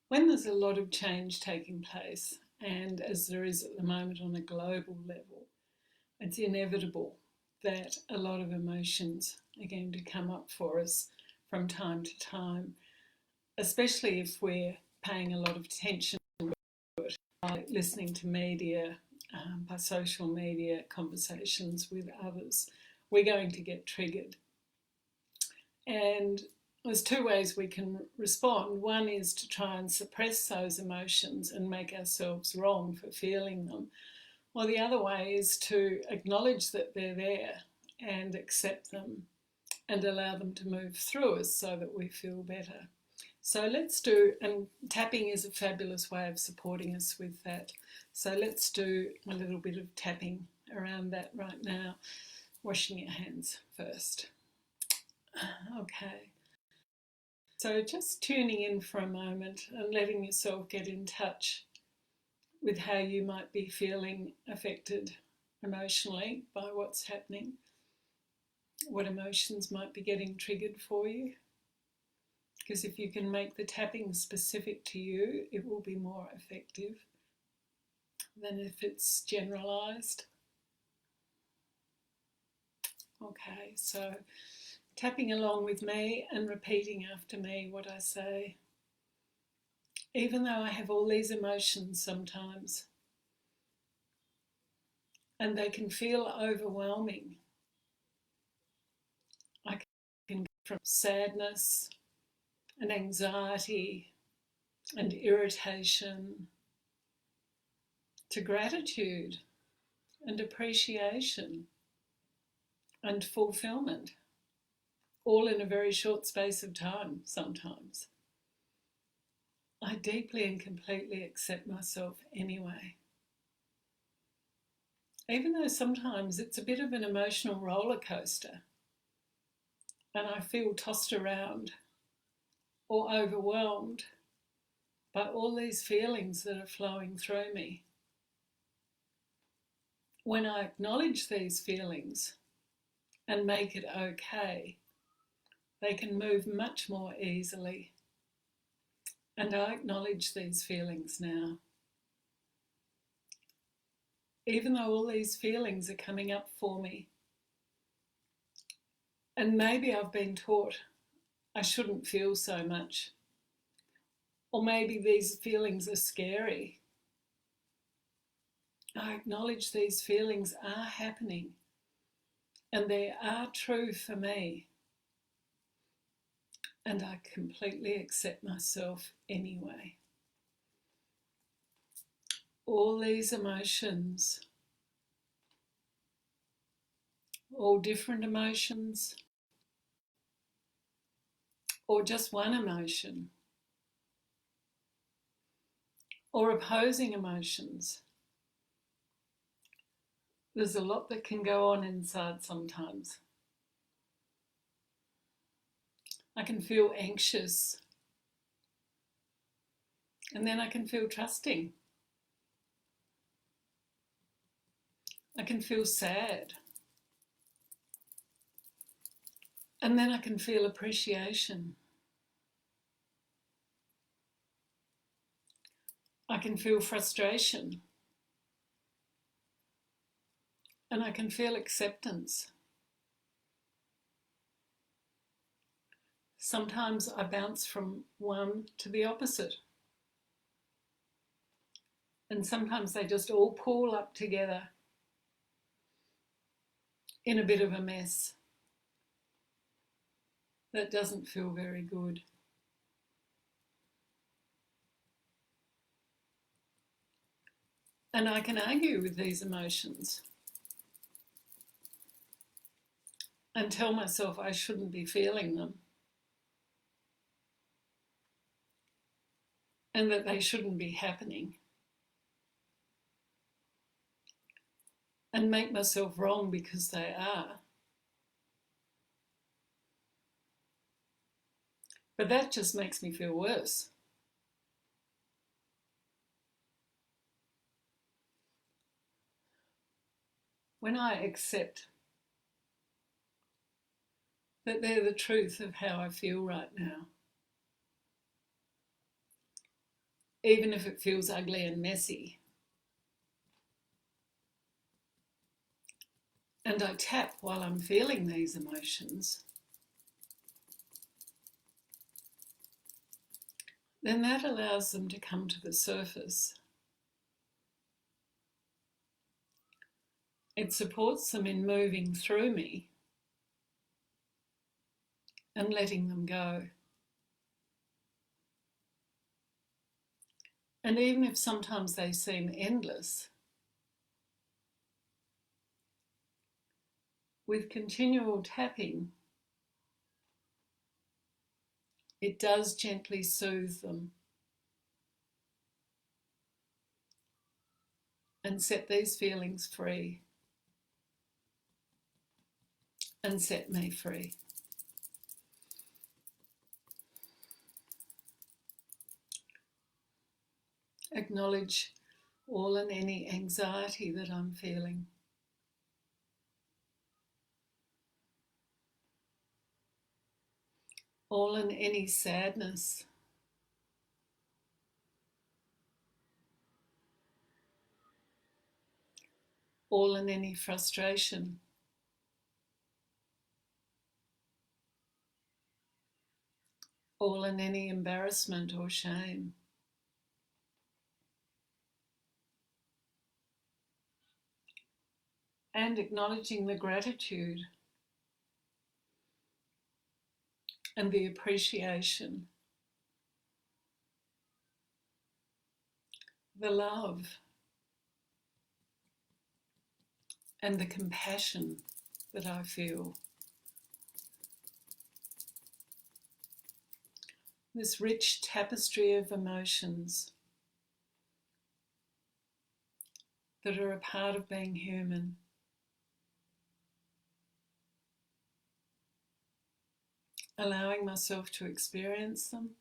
When there's a lot of change taking place, and as there is at the moment on a global level, it's inevitable that a lot of emotions are going to come up for us from time to time, especially if we're paying a lot of attention by listening to media, by social media, conversations with others. We're going to get triggered. And there's two ways we can respond. One is to try and suppress those emotions and make ourselves wrong for feeling them. Well, the other way is to acknowledge that they're there and accept them and allow them to move through us so that we feel better. So let's do, and tapping is a fabulous way of supporting us with that. So let's do a little bit of tapping around that right now. Washing your hands first. Okay. So just tuning in for a moment and letting yourself get in touch with how you might be feeling affected emotionally by what's happening, what emotions might be getting triggered for you. Because if you can make the tapping specific to you, it will be more effective than if it's generalised. Okay, so tapping along with me and repeating after me what I say. Even though I have all these emotions sometimes, and they can feel overwhelming, I can go from sadness and anxiety and irritation to gratitude and appreciation and fulfillment, all in a very short space of time sometimes. I deeply and completely accept myself anyway. Even though sometimes it's a bit of an emotional roller coaster and I feel tossed around or overwhelmed by all these feelings that are flowing through me. When I acknowledge these feelings and make it okay, they can move much more easily. And I acknowledge these feelings now. Even though all these feelings are coming up for me, and maybe I've been taught I shouldn't feel so much, or maybe these feelings are scary. I acknowledge these feelings are happening and they are true for me. And I completely accept myself anyway. All these emotions, all different emotions, or just one emotion, or opposing emotions. There's a lot that can go on inside sometimes. I can feel anxious, and then I can feel trusting. I can feel sad, and then I can feel appreciation. I can feel frustration, and I can feel acceptance. Sometimes I bounce from one to the opposite. And sometimes they just all pool up together in a bit of a mess that doesn't feel very good. And I can argue with these emotions and tell myself I shouldn't be feeling them and that they shouldn't be happening, and make myself wrong because they are. But that just makes me feel worse. When I accept that they're the truth of how I feel right now, even if it feels ugly and messy. And I tap while I'm feeling these emotions, then that allows them to come to the surface. It supports them in moving through me and letting them go. And even if sometimes they seem endless, with continual tapping, it does gently soothe them and set these feelings free and set me free. Acknowledge all and any anxiety that I'm feeling. All and any sadness. All and any frustration. All and any embarrassment or shame. And acknowledging the gratitude and the appreciation, the love and the compassion that I feel. This rich tapestry of emotions that are a part of being human. Allowing myself to experience them,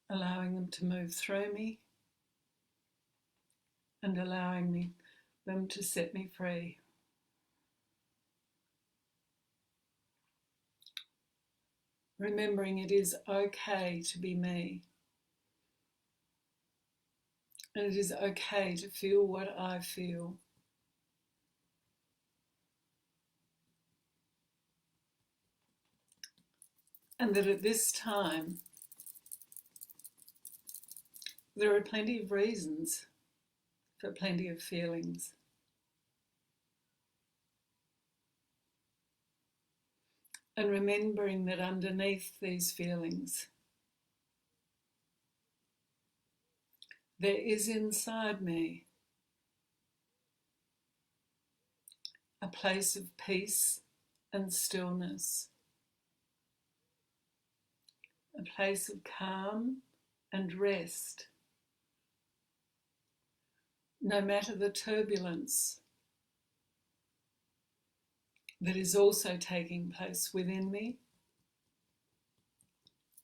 allowing them to move through me, and allowing them to set me free. Remembering it is okay to be me. And it is okay to feel what I feel. And that at this time, there are plenty of reasons for plenty of feelings. And remembering that underneath these feelings, there is inside me a place of peace and stillness, a place of calm and rest, no matter the turbulence that is also taking place within me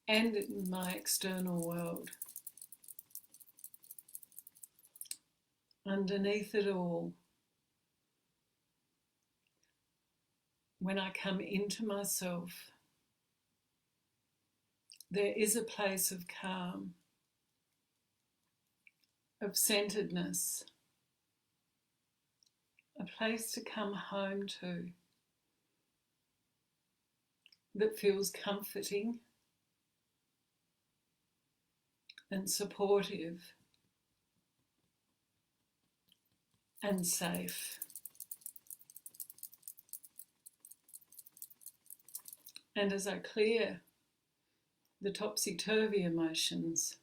and in my external world. Underneath it all, when I come into myself, there is a place of calm, of centeredness, a place to come home to that feels comforting and supportive and safe. And as I clear the topsy-turvy emotions,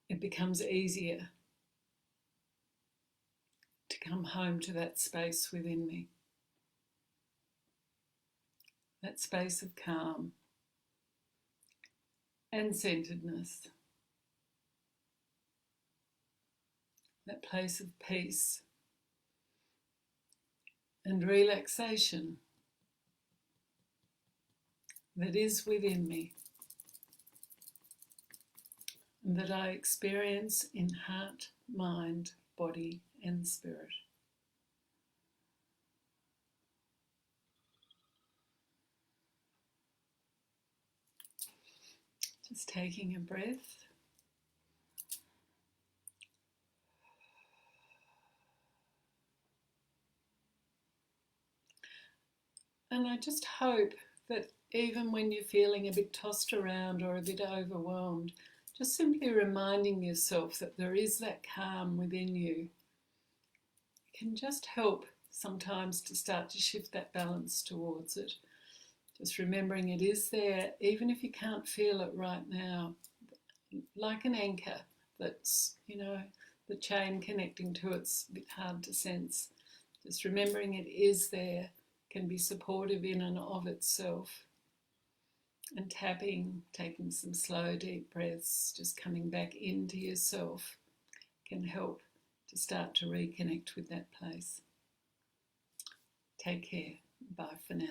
it becomes easier to come home to that space within me, that space of calm and centeredness, that place of peace and relaxation that is within me and that I experience in heart, mind, body and spirit. Just taking a breath. And I just hope that even when you're feeling a bit tossed around or a bit overwhelmed, just simply reminding yourself that there is that calm within you can just help sometimes to start to shift that balance towards it. Just remembering it is there, even if you can't feel it right now, like an anchor that's, the chain connecting to it's a bit hard to sense. Just remembering it is there can be supportive in and of itself. And taking some slow, deep breaths, just coming back into yourself can help to start to reconnect with that place. Take care. Bye for now.